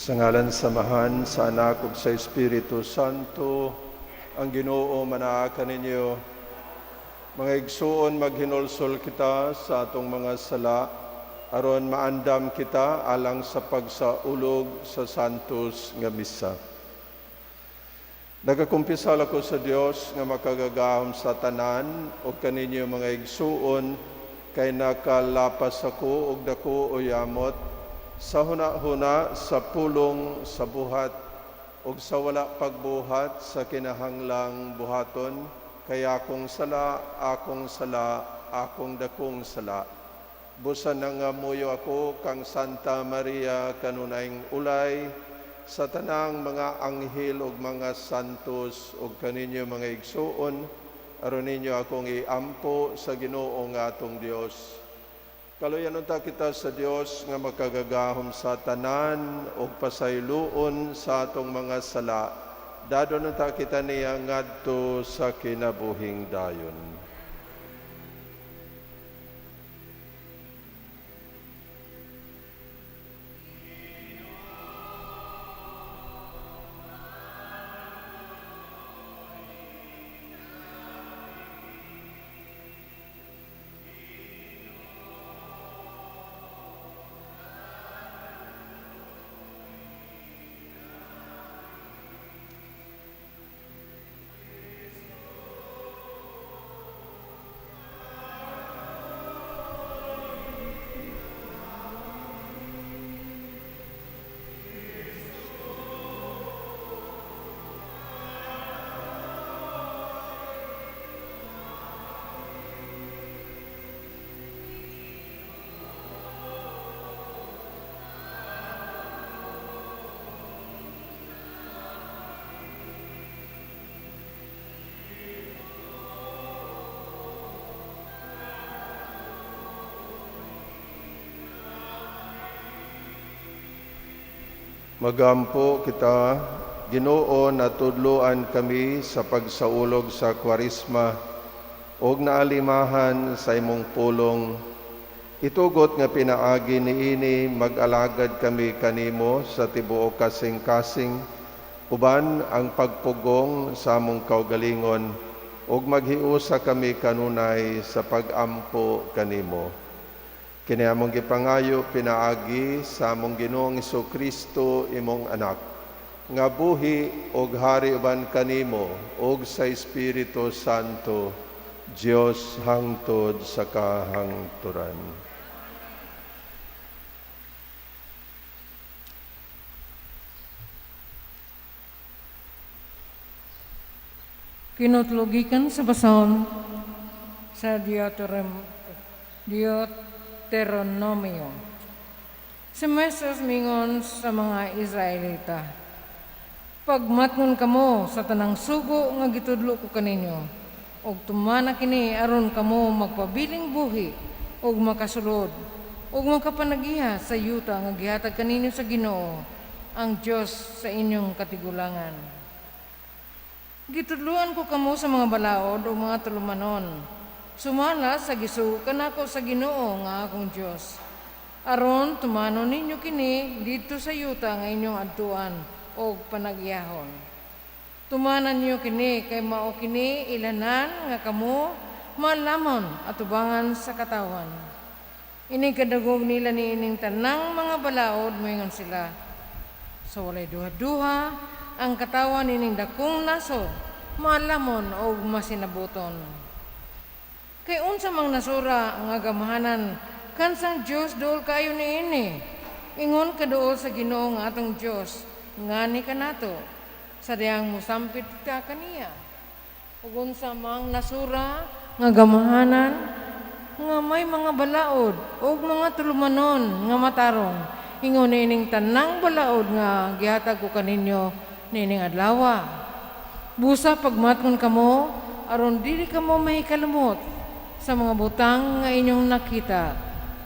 Sa ngalan samahan sa Anak ug sa Espiritu Santo, ang Ginoo manaa kaninyo. Mga igsuon, maghinulsol kita sa atong mga sala, aron maandam kita alang sa pagsaulog sa santos nga misa. Nagakumpisal ako sa Dios nga makagagahom sa tanan o kaninyo mga igsuon, kay nakalapas ako og dako o yamot, sa huna-huna, sa pulong, sa buhat, ug sa wala pagbuhat, sa kinahanglang buhaton, kaya akong sala, akong dakong sala. Busan na nga muyo ako kang Santa Maria kanunayng ulay, sa tanang mga anghel ug mga santos ug kaninyo mga igsuon, aron ninyo akong iampo sa Ginoo nga atong Dios. Kaluyan unta kita sa Dios nga makagagahom sa tanan o pasayloon sa atong mga sala. Dadon unta kita niya ngadto sa kinabuhing dayon. Magampo kita, Ginoo, na tudloan kami sa pagsaulog sa Kwaresma og naalimahan sa imong pulong. Itugot nga pinaagi niini mag-alagad kami kanimo sa tibuok kasing-kasing, uban ang pagpugong sa among kaugalingon, ug maghiusa kami kanunay sa pag-ampo kanimo. Kini among gipangayo pinaagi sa among Ginoong Jesucristo imong anak, nga buhi og hari uban kanimo og sa Espiritu Santo, Dios hangtod sa kahangturan. Kinutlugikan sa bason sa Deuteronomio. Si Moises mingon sa mga Israelita, pagmatngon kamo sa tanang sugo nga gitudlo ko kaninyo, og tumana kini aron kamo magpabiling buhi, og makasulod, og makapanagiha sa yuta nga gihatag kaninyo sa Ginoo, ang Dios sa inyong katigulangan. Gitudluan ko kamo sa mga balaod o mga tulumanon, sumala sa gisukan ako sa Ginoo nga akong Dios. Aron tumano ninyo kini dito sa yuta nga inyong adtuan o panagyahon. Tumanan niyo kini kay mao kini ilanan nga kamo malamon at tubangan sa katawan. Ini kadagog nila niining tanang mga balaod moingon sila. Sa walay duha-duha ang katawan ining dakong nasod malamon o masinabuton. Kay unsa mang nasura nga gamahanan kansang Dios dool kayo niini. Ingon kaduol sa Ginoo nga atong Dios, ngani kanato sa diyang musampit ka kaniya. Ug unsa mang nasura nga gamahanan nga may mga balaod ug mga tulumanon nga matarong, ingon ining tanang balaod nga gihatag ko kaninyo nining adlaw. Busa pagmatngon kamo aron dili kamo mahikalimot sa mga butang nga inyong nakita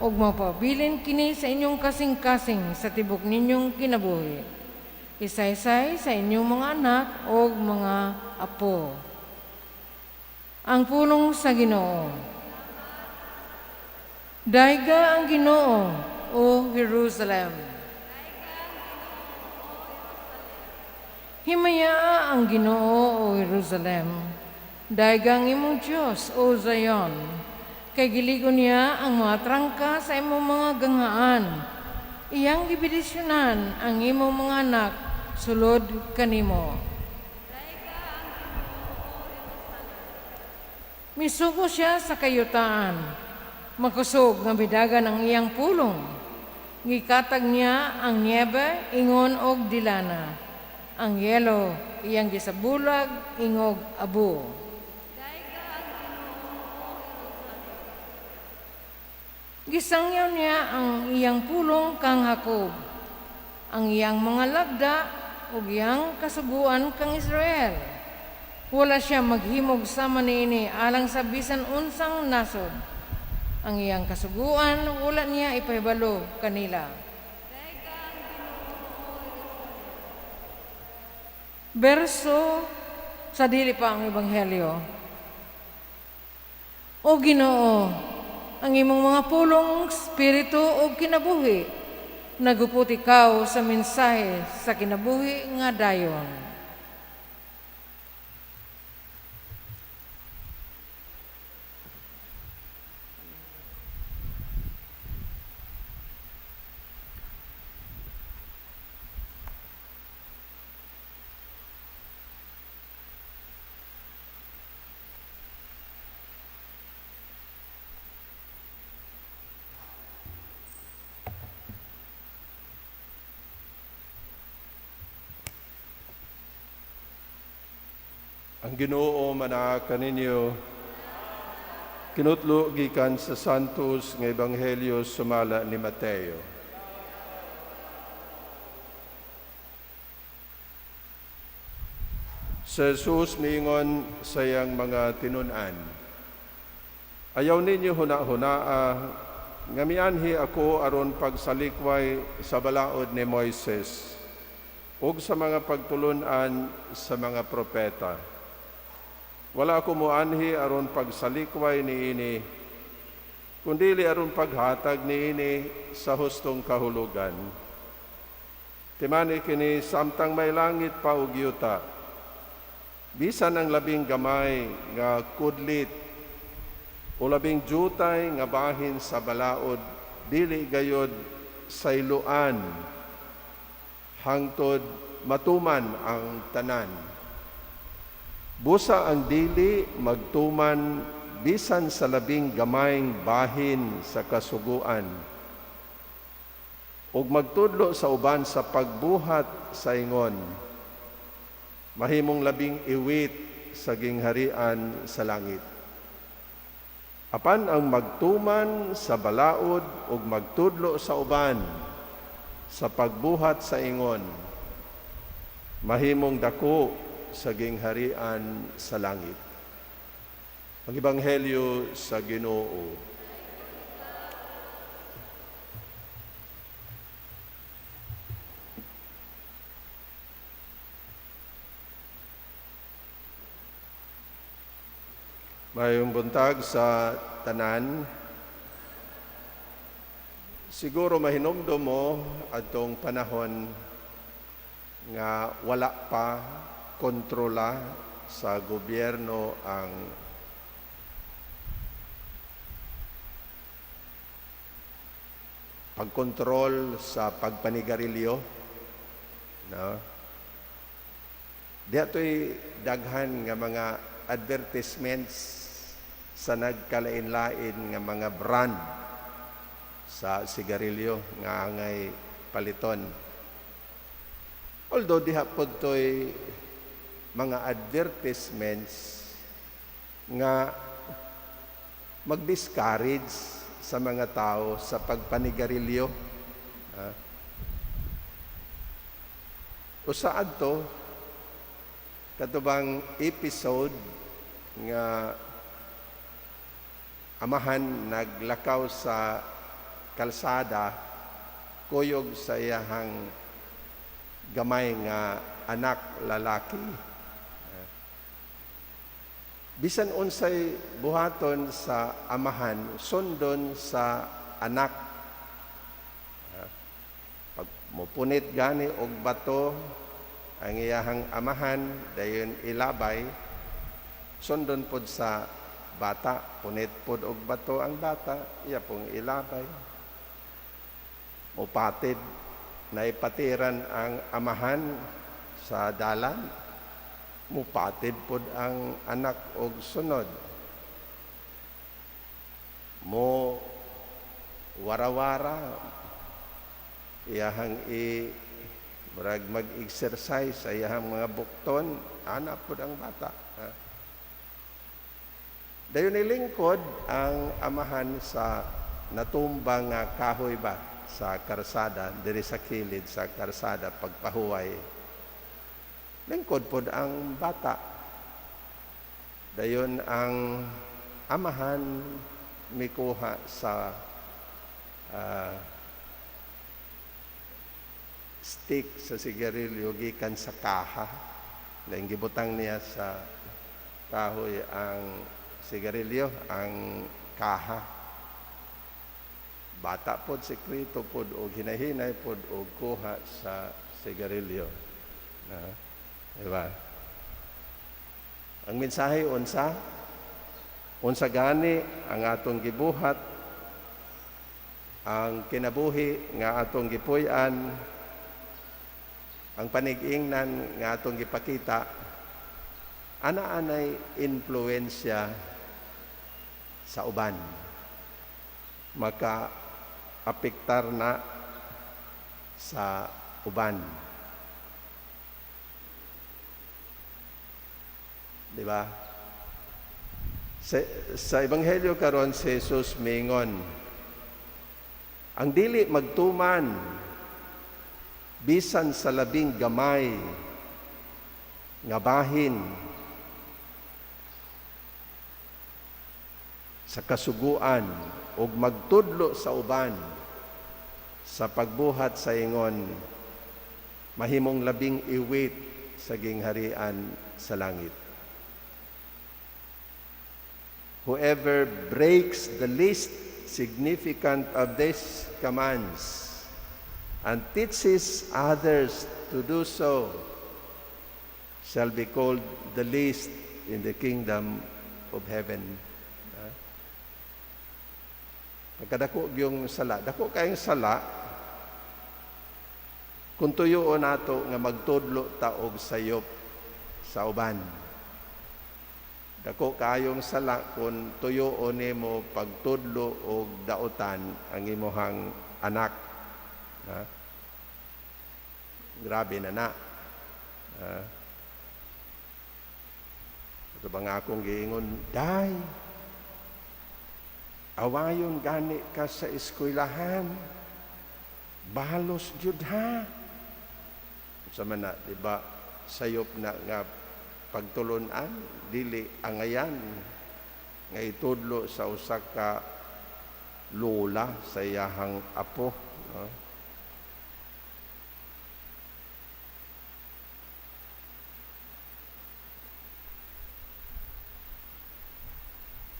ug mapabilin kini sa inyong kasing-kasing sa tibok ninyong kinabuhi. Isaysay sa inyong mga anak ug mga apo. Ang pulong sa Ginoo. Daiga ang Ginoo, O Jerusalem. Himaya ang Ginoo o Jerusalem, daigang imong Diyos o Zion, kay giligon niya ang mga trangka sa imong mga gangaan. Iyang gibidisyonan ang imong mga anak sulod kanimo. Misugo siya sa kayutaan, makusog nga bidagan ang iyang pulong. Gikatag niya ang niebe ingon og dilana. Ang yelo iyang gisabulag ingog abo. Gisangyaw niya ang iyang pulong kang Hakob, ang iyang mga lagda ug iyang kasuguan kang Israel. Wala siya maghimog sama niini alang sa bisan unsang nasod. Ang iyang kasuguan wala niya ipahibalo kanila. Berso sa dili pa ang Ebanghelyo. O Ginoo, ang imong mga pulong espiritu o kinabuhi, nagupot ikaw sa mensahe sa kinabuhi nga dayon. Ang Ginoo manaa kaninyo kinutlo gikan sa Santos nga Ebanghelyo sumala ni Mateo. Si Jesus miingon sa iyang mga tinun-an, ayaw ninyo huna-hunaa nga mianhi ako aron pagsalikway sa balaod ni Moises ug sa mga pagtulun-an sa mga propeta. Wala ako muanhi aron pagsalikway niini, kundili aron paghatag niini sa hustong kahulugan. Timani kini samtang may langit pa ug yuta, bisan ang labing gamay nga kudlit o labing jutay nga bahin sa balaod, dili gayod sayloan hangtod matuman ang tanan. Busa ang dili magtuman bisan sa labing gamayng bahin sa kasuguan ug magtudlo sa uban sa pagbuhat sa ingon, mahimong labing iwit sa gingharian sa langit. Apan ang magtuman sa balaod ug magtudlo sa uban sa pagbuhat sa ingon, mahimong dako sa gingharian sa langit. Ang Ebanghelyo sa Ginoo. Mayong buntag sa tanan. Siguro mahinomdom mo atong panahon nga wala pa kontrola sa gobyerno ang pagkontrol sa pagpanigarilyo, no? Dito'y daghan nga mga advertisements sa nagkalain-lain nga mga brand sa sigarilyo nga angay paliton. Although diha pod to'y mga advertisements nga mag-discourage sa mga tao sa pagpanigarilyo. Usaad to, katubang episode nga amahan naglakaw sa kalsada, kuyog sa iyahang gamay nga anak lalaki. Bisan unsay buhaton sa amahan, sundon sa anak. Pag mupunit gani og bato ang iyahang amahan dayon ilabay sundon pod sa bata, punit pod og bato ang bata, iya pong ilabay. Upatid na ipatiran ang amahan sa dalan, mupatid pod ang anak og sunod. Mo warawara, iyahang murag mag-exercise sa iyahang mga bukton, anak pod ang bata. Dayon nilingkod ang amahan sa natumbang nga kahoy ba sa karsada, diri sa kilid sa karsada pagpahuway. Lingkod pod ang bata. Dayon ang amahan mikuha sa stick sa sigarilyo gikan sa kaha. Dayon gibutang niya sa kahoy ang sigarilyo, ang kaha. Bata pod sekreto pod o hinahinay pod o kuha sa sigarilyo. Diba? Ang mensahe unsa gani ang atong gibuhat, ang kinabuhi nga atong gipuy-an, ang panig-ingnan nga atong gipakita, ana-anay influensya sa uban. Maka-apektar na sa uban. Di ba? Sa Ebanghelyo karon si Jesus mingon, ang dili magtuman bisan sa labing gamay nga bahin sa kasuguan ug magtudlo sa uban sa pagbuhat sa ingon mahimong labing iwit sa gingharian sa langit. Whoever breaks the least significant of these commands and teaches others to do so shall be called the least in the kingdom of heaven. Pagkadako yung sala, dako kayong sala, kung tuyoon nato nga magtudlo ta og sayop sa uban. Dako kayong sala kung tuyoon nimo pagtudlo og dautan ang imuhang anak. Grabe na na. Ito ba nga akong giingon, day, awayon gani ka sa eskwelahan. Balos jud ha. Sa mana, di ba, sayop na nga pagtulunan, dili angayan nga itudlo sa usa ka lola sa iyahang apo. No?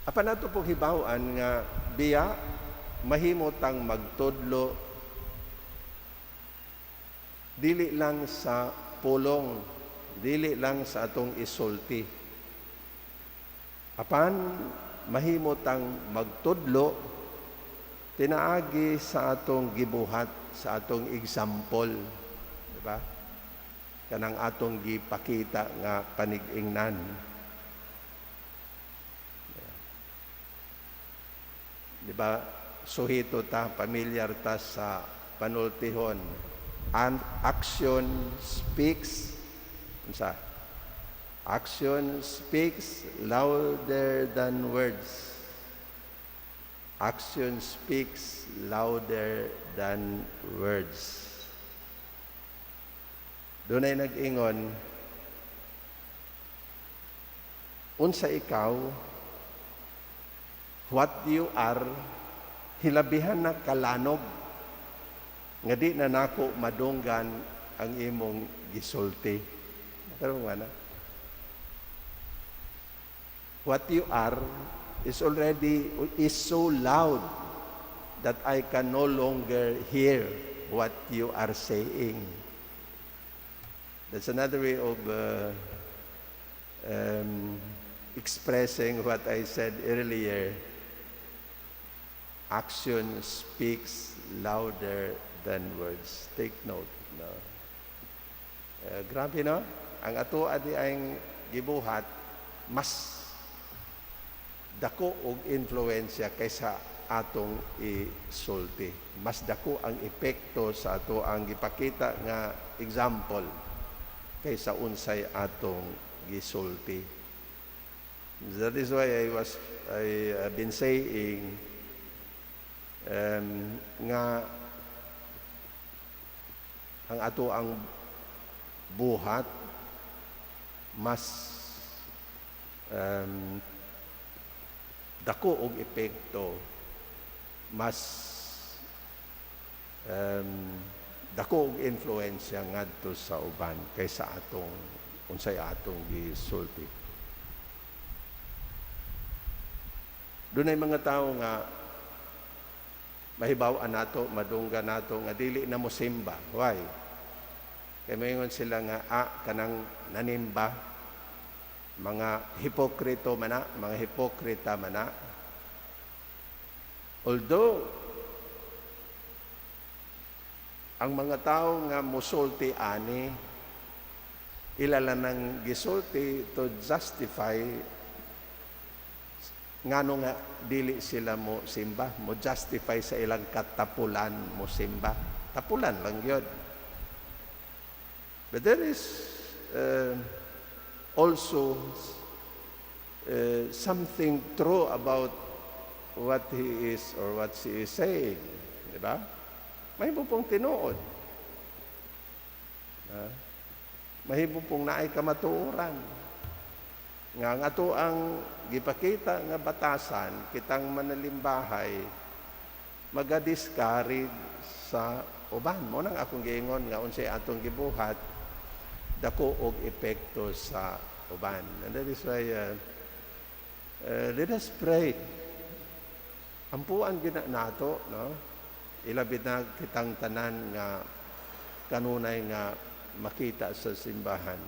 Apa nato pong hibaw-an nga biya mahimotang magtudlo dili lang sa pulong, dili lang sa atong isulti. Apan mahimotang magtudlo tinaagi sa atong gibuhat, sa atong example, di ba? Kanang atong gipakita nga panig-ingnan. Di ba, suhito ta, pamilyar ta sa panultihon. And action speaks, action speaks louder than words. Action speaks louder than words. Doon ay nag-ingon, unsa ikaw, what you are, hilabihan na kalanog, nga di na nako madunggan ang imong gisulti. Pero nga na, what you are is so loud that I can no longer hear what you are saying. That's another way of expressing what I said earlier. Action speaks louder than words. Take note. No? Grabe, no? Ang ato adi ang gibuhat, mas dako og influensya kaysa atong isulti. Mas dako ang epekto sa ato ang gipakita nga example kaysa unsay atong gisulti. That is why I have been saying nga ang ato ang buhat mas dako og epekto, mas dako og influensya ngadto sa uban kaysa atong unsay atong gisulti. Dunay mga tawo nga mahibaw-an nato, madungga nato nga dili na mo simba. Why? Kaya mayon sila nga kanang nanimba, mga hipokrito mana, mga hipokrita mana. Although ang mga tao nga musulti ani ilala nang gisulti to justify ngano nga dili sila mo simba, mo justify sa ilang katapulan mo simba. Tapulan lang yun. But there is also something true about what he is or what she is saying. Di ba? Mahimo pong tinuod. Mahimo pong naay kamatuoran. Nga ato ang gipakita nga batasan, kitang manalimbahay, maga-discourage sa uban. Mo nang akong giingon nga unsay atong gibuhat, dako og epekto sa uban. And that is why let us pray. Ampuan gina nato, no? Ilabid na kitang tanan nga kanunay nga makita sa simbahan.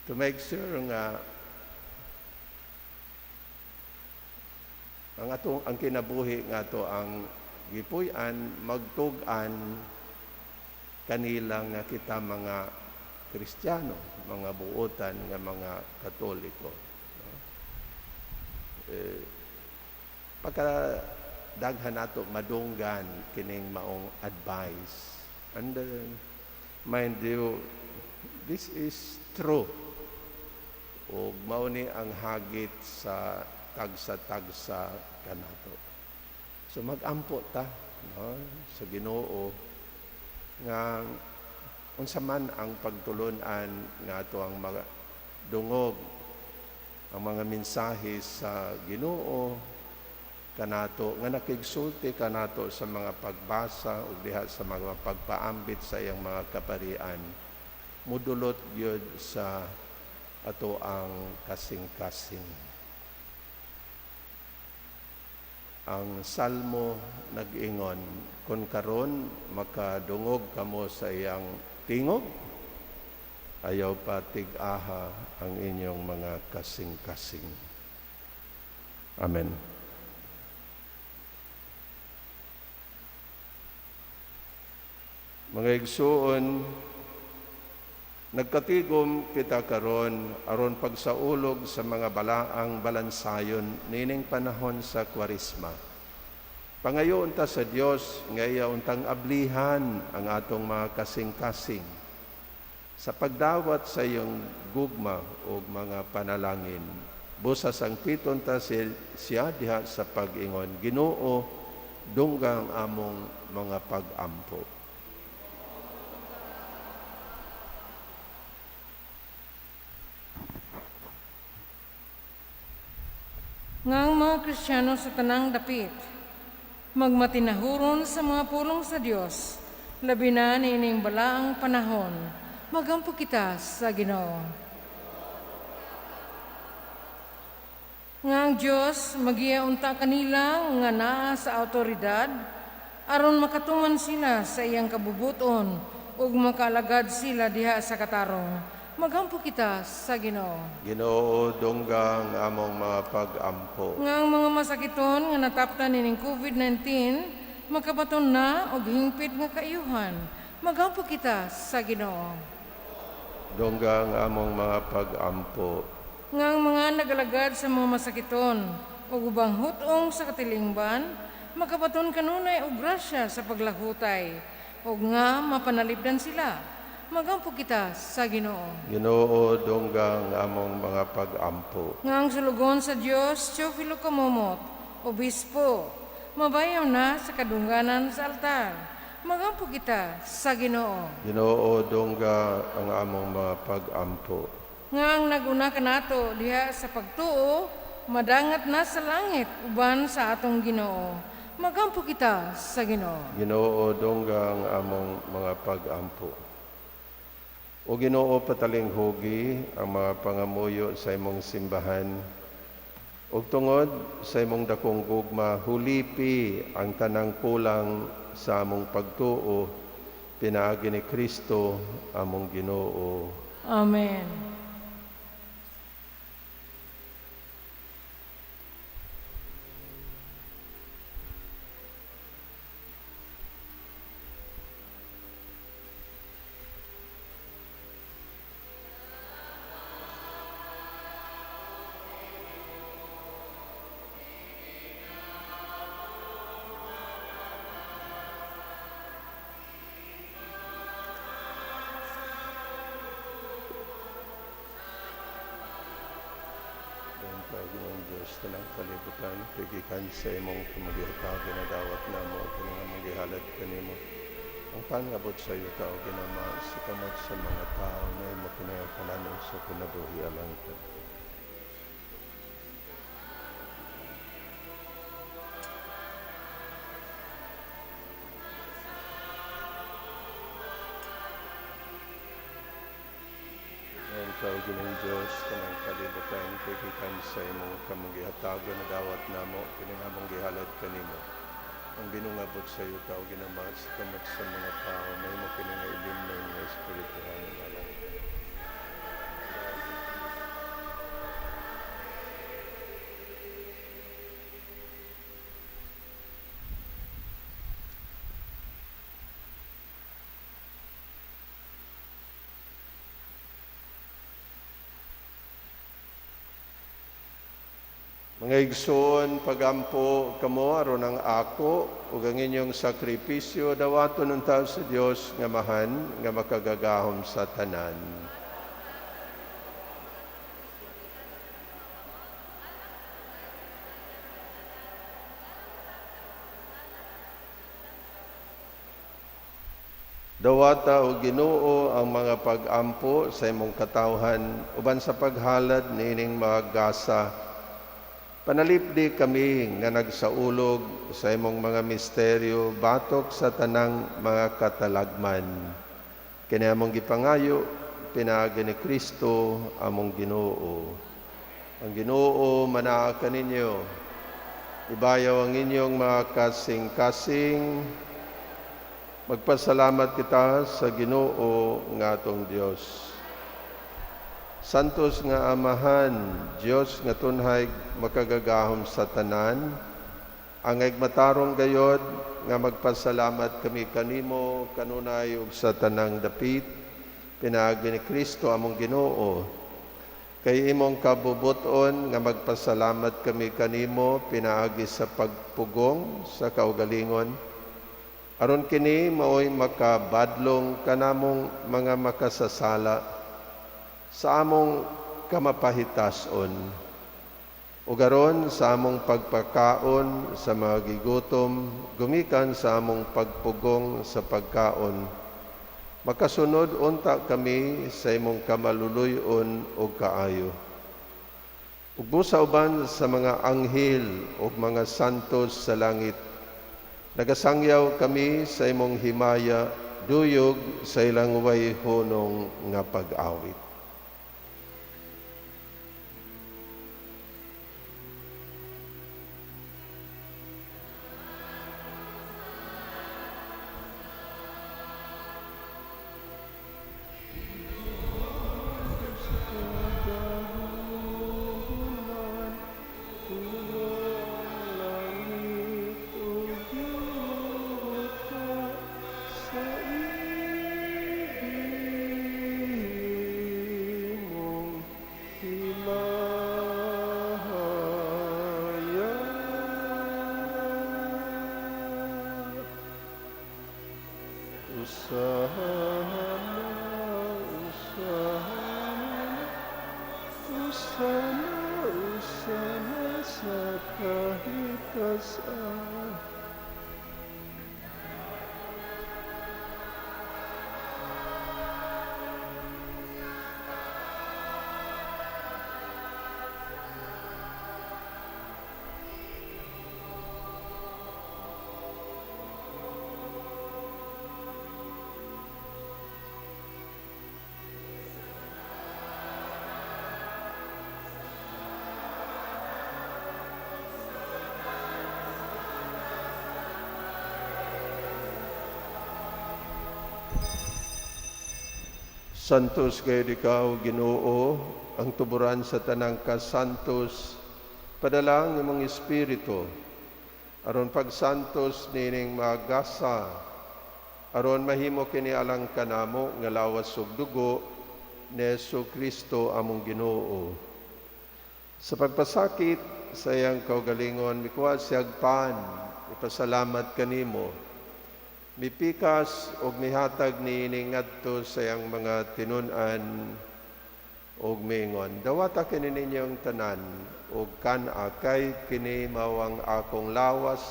To make sure nga ang kinabuhi nga to ang gipuy-an magtug-an kanila nga kita mga Kristiyano, mga buotan nga mga Katoliko. No? Pagka daghan nato madunggan kining maong advice. And mind you, this is true. O mauni ang hagit sa tagsa-tagsa kanato. So mag-ampo ta, no? Sa Ginoo nga unsa man ang pagtulunan nga ato ang mga dungog, ang mga mensahe sa Ginoo kanato nga nakigsulti kanato sa mga pagbasa ug diha sa mga pagpaambit sa iyang mga kaparian, mudulot gyud sa ato ang kasing-kasing. Ang salmo nag-ingon, kung karon makadungog kamo sa iyang tingog, ayaw pa tig-aha ang inyong mga kasing-kasing. Amen. Mga igsuon, nagkatigom kita karon aron pagsaulog sa mga balaang balansayon nining panahon sa Kwaresma. Pangayoon ta sa Dios nga iya untang ablihan ang atong mga kasing-kasing sa pagdawat sa iyong gugma o mga panalangin. Busas ang piton ta siya diha sa pag-ingon, Ginoo, dunggang among mga pag-ampo. Ngang mga Kristiyano sa tanang dapit, magmatinahuron sa mga pulong sa Dios, labi na nining balaang panahon, magampo kita sa Ginoo. Nga ang Diyos magiyaunta kanila nga naa sa autoridad, aron makatuman sila sa iyang kabubuton ug makaalagad sila diha sa katarong. Magampo kita sa Ginoo. Ginoo dunggang among mga pag-ampo. Nga ang mga masakiton nga nataptan nining COVID-19 makabaton na og hingpit nga kaayuhan. Magampo kita sa Ginoo. Dunggang among mga pag-ampo. Nga ang mga nagalagad sa mga masakiton ug ubang hutong sa katilingban makabaton kanunay og grasya sa paglahutay ug nga mapanalipdan sila. Magampo kita sa Ginoo. Ginoo dunggang among mga pag-ampo. Nga ang sulugon sa Dios, Teofilo Kamomot, Obispo, mabayaw na sa kadungganan sa altar. Magampo kita sa Ginoo. Ginoo dungga ang among mga pag-ampo. Nga ang naguna kanato diha sa pagtuo, madangat na sa langit uban sa atong Ginoo. Magampo kita sa Ginoo. Ginoo dunggang among mga pag-ampo. O Ginoo patalinghugi ang mga pangamuyo sa imong simbahan. Ug tungod sa imong dakong gugma, hulipi ang tanang kulang sa among pagtuo, pinaagi ni Kristo among Ginoo. Amen. Ang Panginoong Diyos talang kalibutan, pigikan sa imong kumagihatagan na dawat na mo, kanang magihalad kanimo. Ang pangabot sa iyo tao, ginama, sa kamot sa mga tao na imo pinagkalanon sa kunabuhi alangkod. Ang tawagin ng Diyos, tanang kalibutan, pigikan sa imong kamagihatagan na dawat na mo, kinamang gihalad kanimo. Ang binungabot sa iyo tao, ginama, sa kamot sa mga tao na imo pinangailim ng espirituhan ng alangkod. Mga igsoon, pagampo kamo aron ang ako ug ang inyong sakripisyo dawaton unta sa Dios nga mahan nga makagagahom sa tanan. Dawata o Ginoo ang mga pag-ampo sa imong katawhan uban sa paghalad niining mga gasa. Panalipdi kami nga nagsaulog sa imong mga misteryo batok sa tanang mga katalagman. Kini among gipangayo pinaagi ni Kristo among Ginoo. Ang Ginoo manaa kaninyo. Ibayaw ang inyong mga kasing-kasing. Magpasalamat kita sa Ginoo nga atong Dios. Santos nga Amahan, Dios nga tunhay makagagahom sa tanan, ang matarong gayod nga magpasalamat kami kanimo kanunay ug sa tanang dapit, pinaagi ni Kristo among Ginoo. Kay imong kabubuton nga magpasalamat kami kanimo pinaagi sa pagpugong sa kaugalingon. Aron kini maoy makabadlong kanamong mga makasasala sa among kamapahitason. Ug aron sa among pagpakaon sa mga gigutom, gumikan sa among pagpugong sa pagkaon. Makasunod unta kami sa imong kamaluluyon ug kaayo. Ug busa uban sa mga anghel ug mga santos sa langit, nagasangyaw kami sa imong himaya, duyog sa ilang way hunong nga pag-awit. Hosana, Hosana, Hosana, Hosana sa kahitasan. Santos gayud ikaw, Ginoo, ang tuburan sa tanang kasantos, padala ang imong espiritu, aron pagsantos nining magasa, aron mahimo kini alang kanamo nga lawas ug dugo ni Jesu-Kristo among Ginoo. Sa pagpasakit sa iyang kaugalingon, mikuha siyag pan, ipasalamat kanimo. Mipikas og mihatag niini ngadto sa iyang mga tinun-an og miingon, dawata kini ninyong tanan og kana kay kini mawang akong lawas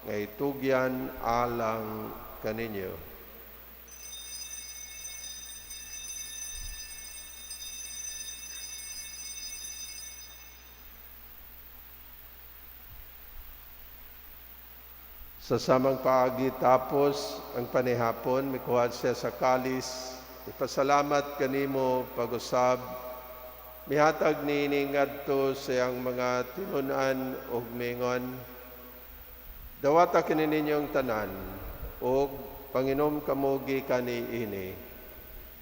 nga itugyan alang kaninyo. Sa samang paagi tapos ang panihapon, mikuha siya sa kalis, ipasalamat kanimo pag-usab, mihatag niini ngadto sa iyang mga tinun-an ug mingon, dawata kini ninyong tanan ug panginom kamugi kaniini,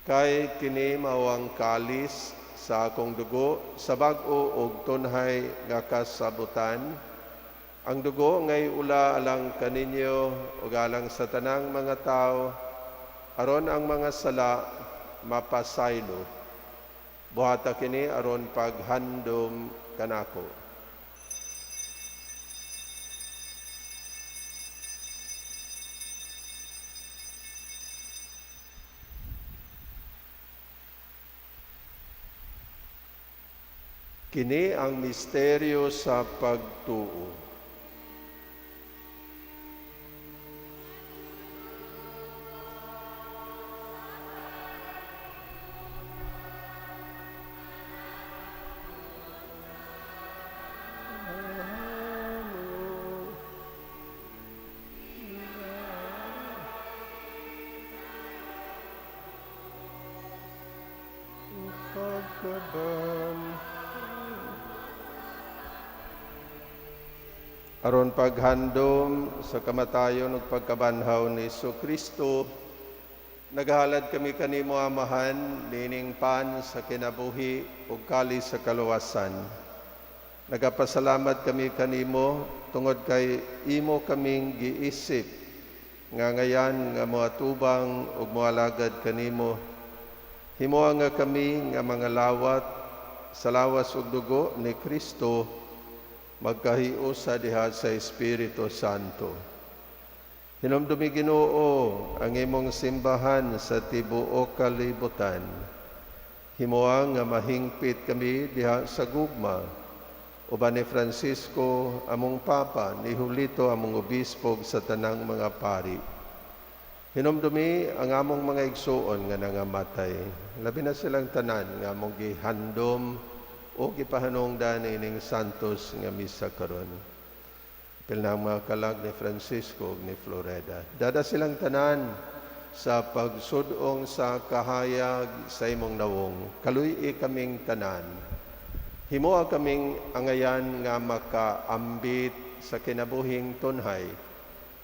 kay kini mawang kalis sa akong dugo sa bag-o ug tunhay nga kasabutan. Ang dugo ngay ula alang kaninyo ug alang sa tanang mga tao, aron ang mga sala mapasaylo. Buhata kini aron paghandom kanako. Kini ang misteryo sa pagtuo. Aron paghandom sa kamatayon ug pagkabanhaw ni Jesu-Kristo, naghalad kami kanimo amahan nining pan sa kinabuhi ug kalis sa kaluwasan. Nagapasalamat kami kanimo tungod kay imo kaming giisip nga ngayan nga moatubang ug moalagad kanimo. Himuha nga kami nga mga lawat sa lawas ug dugo ni Kristo magkahiusa diha sa Espiritu Santo. Hinumdumi Ginoo ang imong simbahan sa tibuok kalibutan. Himuha nga mahingpit kami diha sa gugma, uban ni Francisco among Papa, ni Julito among Obispo sa tanang mga pari. Hinumdumi ang among mga igsuon nga nangamatay. Labi na silang tanan nga among gihandom o gipahanungdan ining santos nga misa karon. Pilang mga kalag ni Francisco ug ni Floreda. Dada silang tanan sa pagsudong sa kahayag sa imong nawong. Kaluy kaming tanan. Himuha kaming angayan nga makaambit sa kinabuhing tunhay.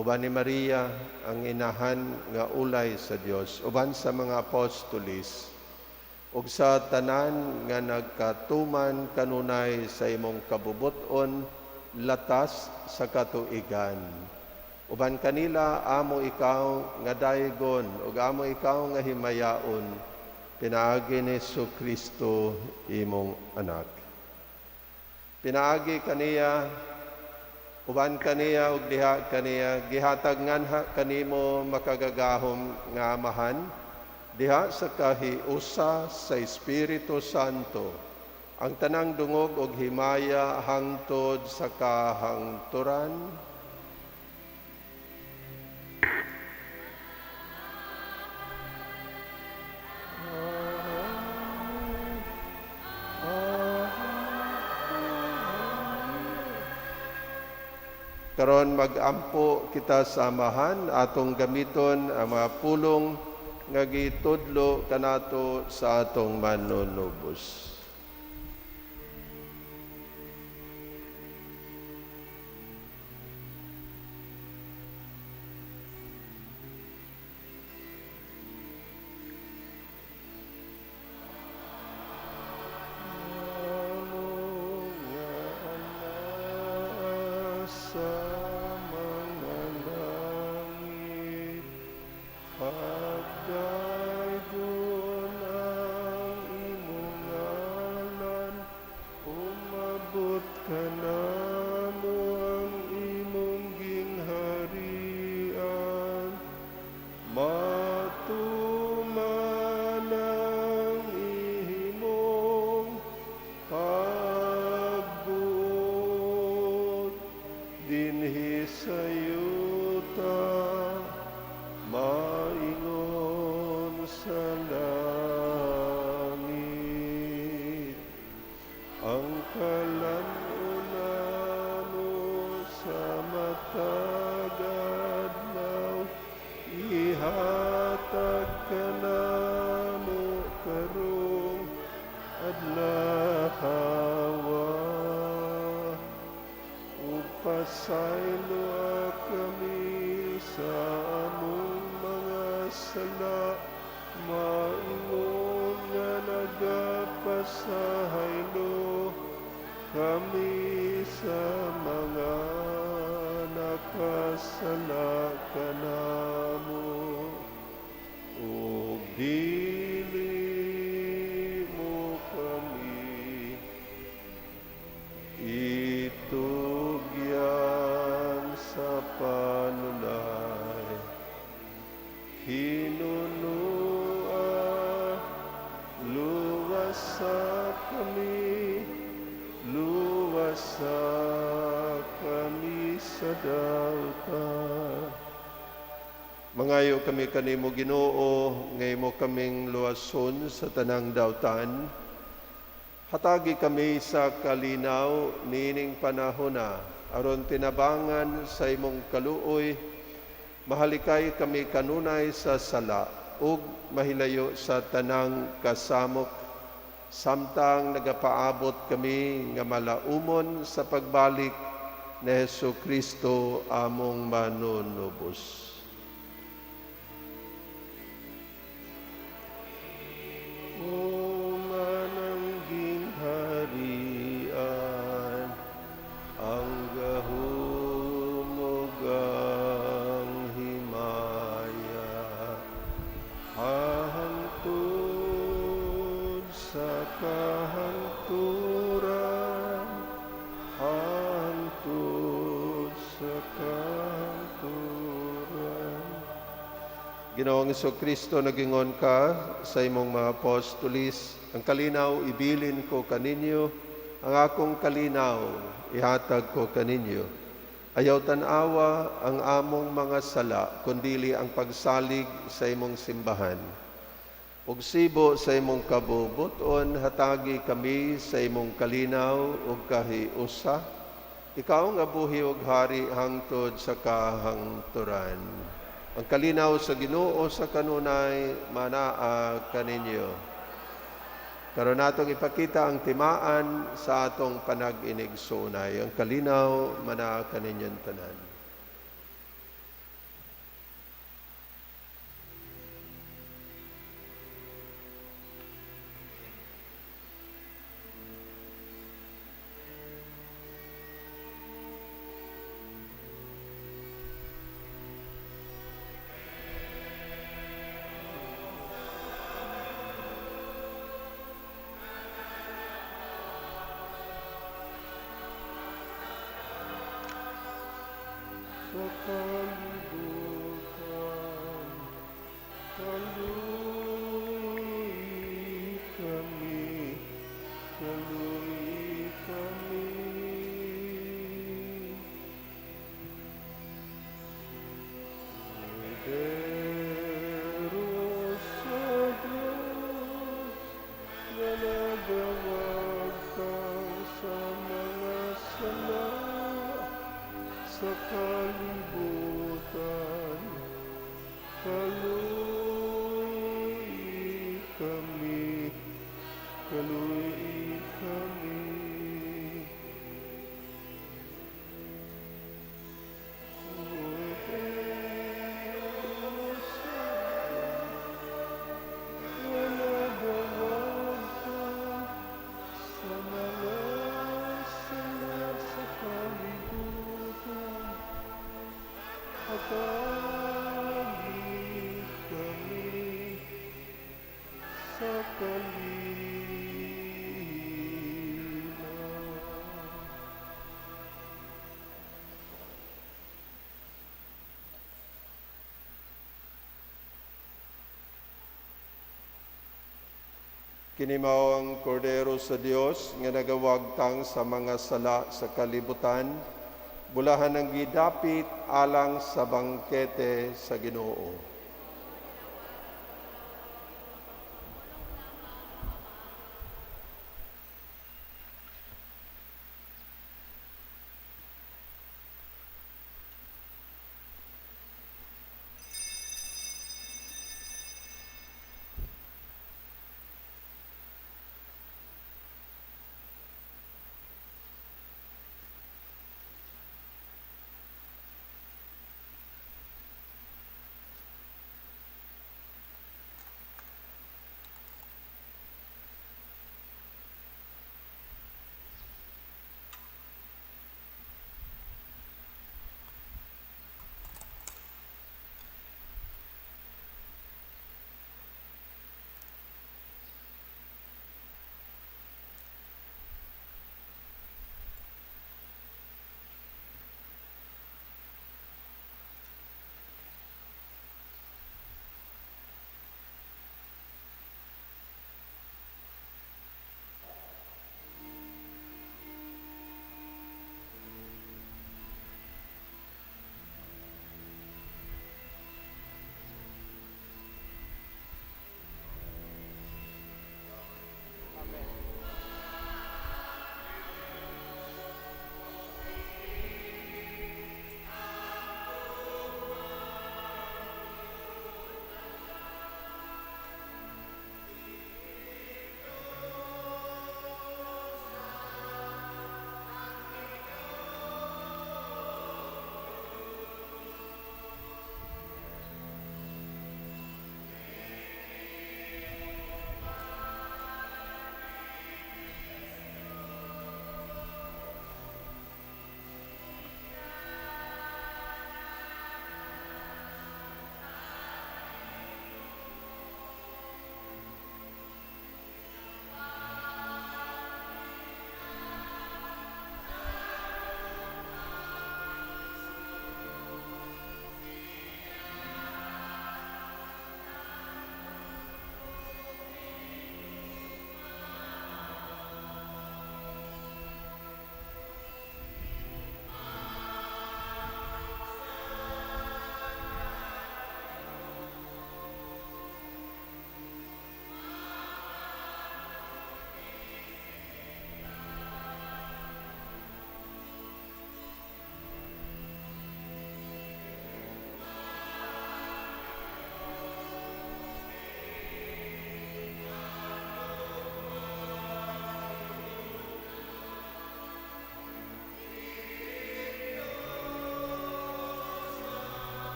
Uban ni Maria ang inahan nga ulay sa Dios, uban sa mga apostolis, ug sa tanan nga nagkatuman kanunay sa imong kabubuton latas sa katuigan. Uban kanila amo ikaw nga daygon ug amo ikaw nga himayaon, pinaagi ni Jesu-Kristo imong anak. Pinaagi kaniya Uban kaniya ug diha kaniya gihatag nganha kanimo makagagahom nga amahan diha sa kahiusa sa Espiritu Santo. Ang tanang dungog ug himaya hangtod sa kahangturan. Karon mag-ampo kita sa amahan atong gamiton ang mga pulong nga gitudlo kanato sa atong manunubos. Sa mga langit, pagdayon ang imong ngalan, umabot ka na mo ang imong gingharian, matuman ang imong pagbuot dinhi sa yuta, maingon sa langit. Ang kalan-unan mo sa matag adlaw, ihatag ka na mo karong adlaw. Pasaylo kami sa among mga sala, maingon nga nagapasahaylo kami sa mga nakasala kanamo. O dili mo kami itugyan sa panulay, hinunua luwasa kami sa dauta. Mangayo kami kanimo Ginoo, nga imo kaming luwason sa tanang dautan. Hatagi kami sa kalinaw nining panahona, aron tinabangan sa imong kaluoy, mahalikay kami kanunay sa sala, ug mahilayo sa tanang kasamok, samtang nagapaabot kami nga malaumon sa pagbalik ni Hesukristo among manunubos. Ang gahumugang himaya, hangtod sa kahangturan, hangtod sa kahangturan. Ginoong Hesukristo, nagingon ka sa imong mga apostolis, ang kalinaw ibilin ko kaninyo, ang akong kalinaw ihatag ko kaninyo. Ayaw tanawa ang among mga sala, kundili ang pagsalig sa imong simbahan. Ug sibo sa imong kabubuton, hatagi kami sa imong kalinaw ug kahiusa. Ikaw nga buhi ug hari hangtod sa kahangturan. Ang kalinaw sa Ginoo sa kanunay manaa kaninyo. Karon natong ipakita ang timaan sa atong panag-inigsunay. Ang kalinaw manaa kaninyong tanan. kalibutan. Kaluy kami, kaluy kami. Pero sa Diyos na nagawag kang sa mga sala sa kalibutan. Kaluy kami, kaluy kami. Sa kalina. Kini mao ang kordero sa Dios nga nagawagtang sa mga sala sa kalibutan, bulahan ng gidapit alang sa bangkete sa Ginoo.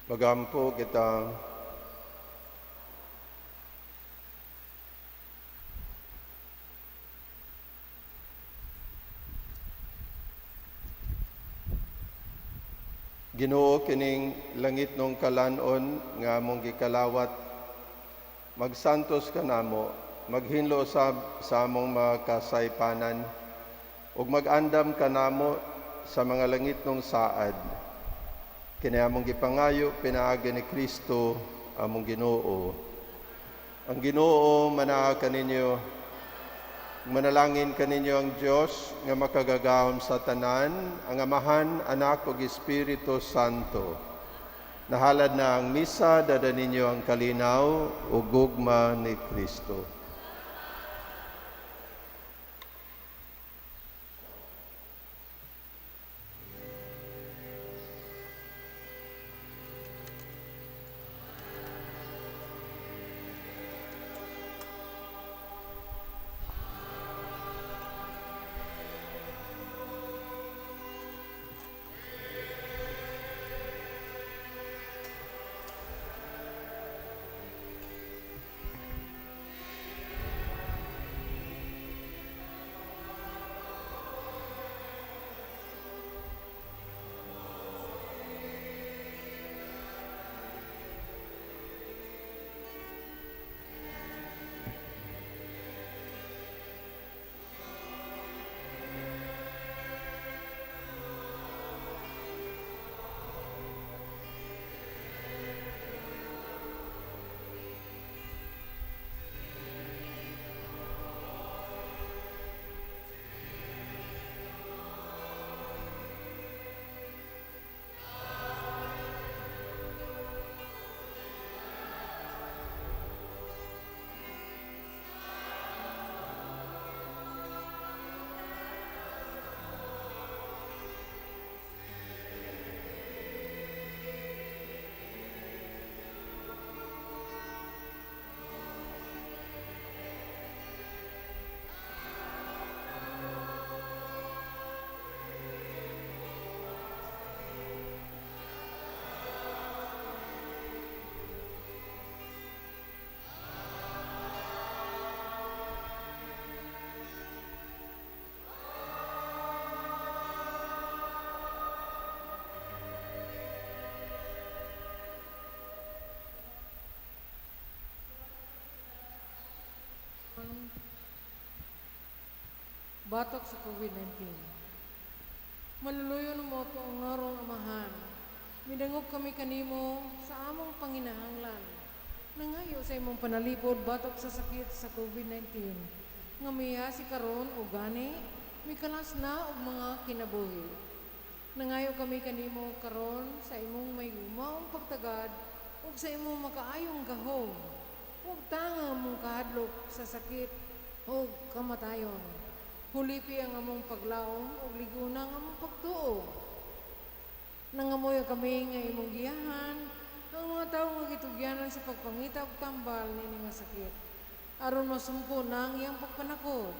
Magampo kita. Ginoo, kining langit nung kalanon nga among gikalawat, magsantos ka namo, maghinlo sa among mga kasaypanan, ug mag-andam ka namo sa mga langit nung saad. Kini among gipangayo pinaagi ni Kristo among Ginoo. Ang Ginoo manaa kaninyo. Manalangin kaninyo ang Dios nga makagagahom sa tanan, ang Amahan, Anak ug Espiritu Santo. Nahalad na ang misa, dada ninyo ang kalinaw ug gugma ni Kristo. Batok sa COVID-19. Maluluyon mo po ang ngarong Amahan. Midangog kami kanimo sa among panginahanglan. Nangayo sa imong panalipod batok sa sakit sa COVID-19. Nga miya si karon o gani, mikalas na og mga kinabuhi. Nangayo kami kanimo karon sa imong may gumaong pagtagad ug sa imong makaayong gahom. Huwag tanga mong kahadlok sa sakit o kamatayon. Hulipi ang among paglaom o liguna ang among pagtuo. Nangamoy kami nga imong giyahan ang mga tao nga gitugyanan sa pagpangita ug tambal nini nga sakit. Aron masumpo na ang iyang pagpanakot.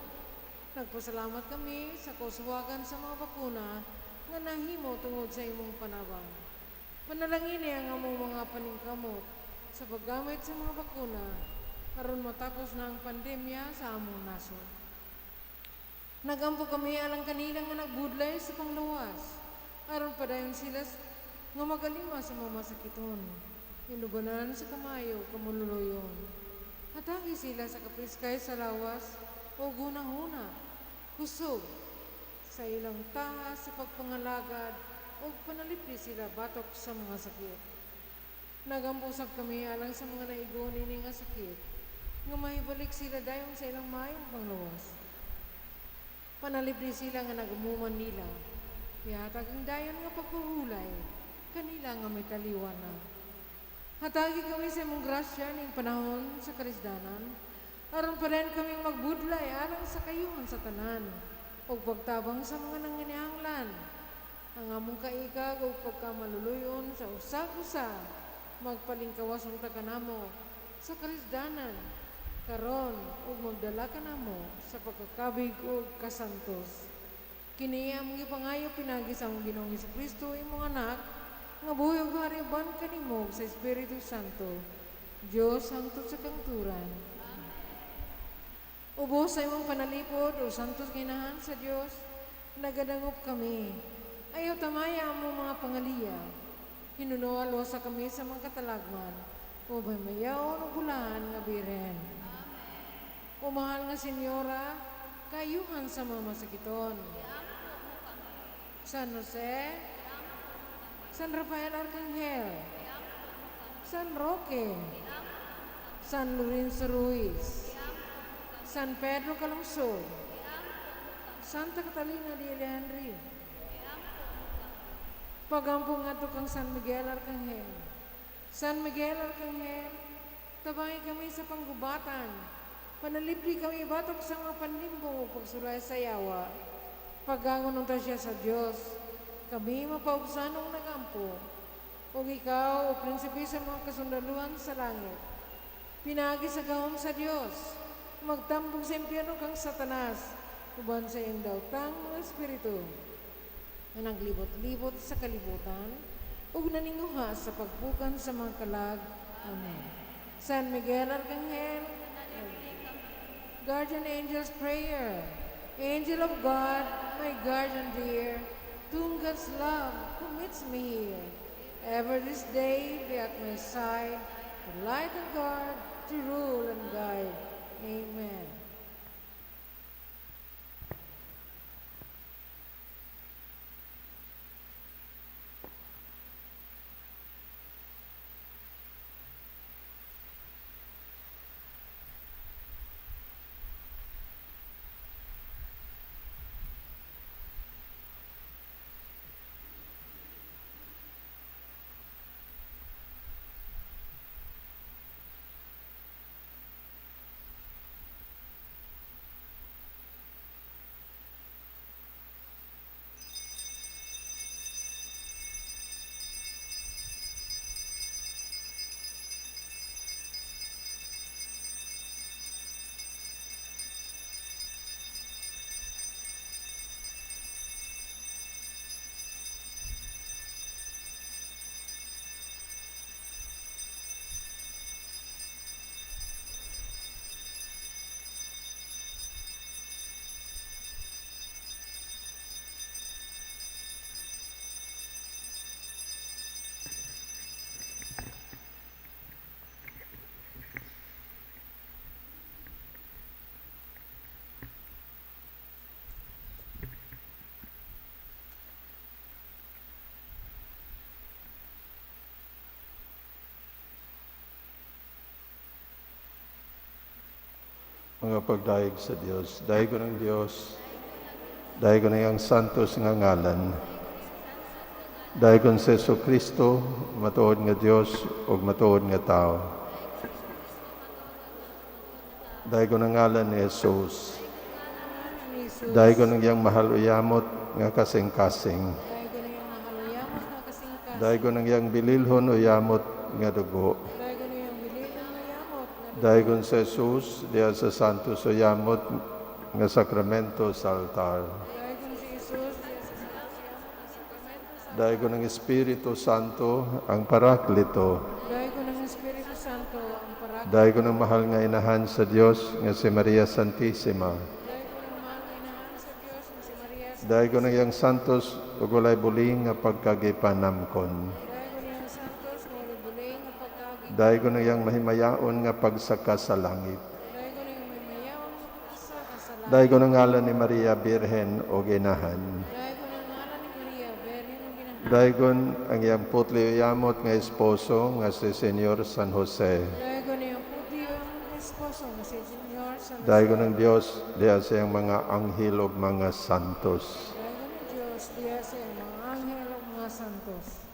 Nagpasalamat kami sa kuswagan sa mga bakuna nga nahimo tungod sa imong panabang. Panalangini ang among mga paningkamot sa paggamit sa mga bakuna aron matapos na ang pandemya sa among nasod. Nagampo kami alang kanila nga nagbudlay sa panglawas. Aron padayon sila nga magalima sa mga masakiton. Inubanan sa kamayo, kamululuyon. Hatagi sila sa kapiskay sa lawas o gunang-huna. Kusog sa ilang taha sa pagpangalagad o panalipli sila batok sa mga sakit. Nagampusag kami alang sa mga naigon ini nga sakit. Nga mahibalik sila dayon sa ilang mayong panglawas. Panalipli sila nga nagamuman nila. Ihatag ang dayon nga pagpahulay, kanila nga may taliwan na. Hatagi kami sa imong grasya ning panahon sa karisdanan, aron pa rin kaming magbudlay alang sa kayuhan sa tanan, o pagtabang sa mga nanginihanglan. Ang among kaikag o pagkamaluluyon sa usag-usa, magpalingkawas ang taganamo sa karisdanan, karon ug magdala ka namo sa pagkakabig ug kasantos. Kini among gipangayo pinagi sa among Ginoong Kristo imong anak nga buhay ug hariban kanimo sa Espiritu Santo, Dios hangtod sa kangturan. Ubos sa imong panalipod o santos ginahan sa Dios, nagadangop kami. Ayaw tamaya mo mga pangaliya. Hinunualo sa kami sa mga katalagman. O mayaw ng bulahan nga biren. O mahal nga senyora, kayuhan sa mga masakiton. San Jose, San Rafael Arcangel, San Roque, San Lorenzo Ruiz, San Pedro Calungsod, Santa Catalina de Alejandría, pagampong nga kang San Miguel Arcangel. San Miguel Arcangel, tabangi kami sa panggubatan. Panalipdi kami batok sa mga panlimbong o pagsulay sa yawa. Paggangon ta siya sa Diyos. Kami mapaubsanong nagampo. O ikaw o prinsipi sa mga kasundaluhan sa langit. Pinagi sa gahom sa Diyos. Magtambog sa impyerno kang Satanas. Uban sa iyong dautang mga espiritu. Na naglibot-libot sa kalibutan, ug naninguha sa pagbukan sa mga kalag. Amen. San Miguel Arcangel, Guardian Angel's Prayer. Angel of God, my guardian dear, to whom God's love commits me here. Ever this day be at my side, to light and guard, to rule and guide. Amen. Mga pagdaig sa Dios, daig ko ng Dios, daig ko na yung santos nga ngalan, daig ko sa Yesu Kristo, matuod nga Dios, o matuod nga tao. Daig ko ng ngalan ni Jesus, daig ko ng iyang mahal uyamot nga kasing-kasing, daig ko ng iyang bililhon uyamot nga dugo, daig ko sa Jesus, diya sa santos uyamot nga sakramento sa altar. Daig ko ng Espiritu Santo ang Paraklito. Daig ko ng mahal nga inahan sa Dios nga si Maria Santissima. Daig ko ng iyang santos ug walay buling nga pagkagipanamkon. Daig ko ng iyang mahimayaon nga pagsaka sa langit. Daig ko ng ngalan ni Maria Birhen o Ginahan. Daig ko ang iyang putli uyamot nga esposo nga si Senyor San Jose. Daig ko ng Diyos diya sa iyang mga anghel o mga santos. Daig ko ng Diyos diya sa iyang mga anghel o mga santos.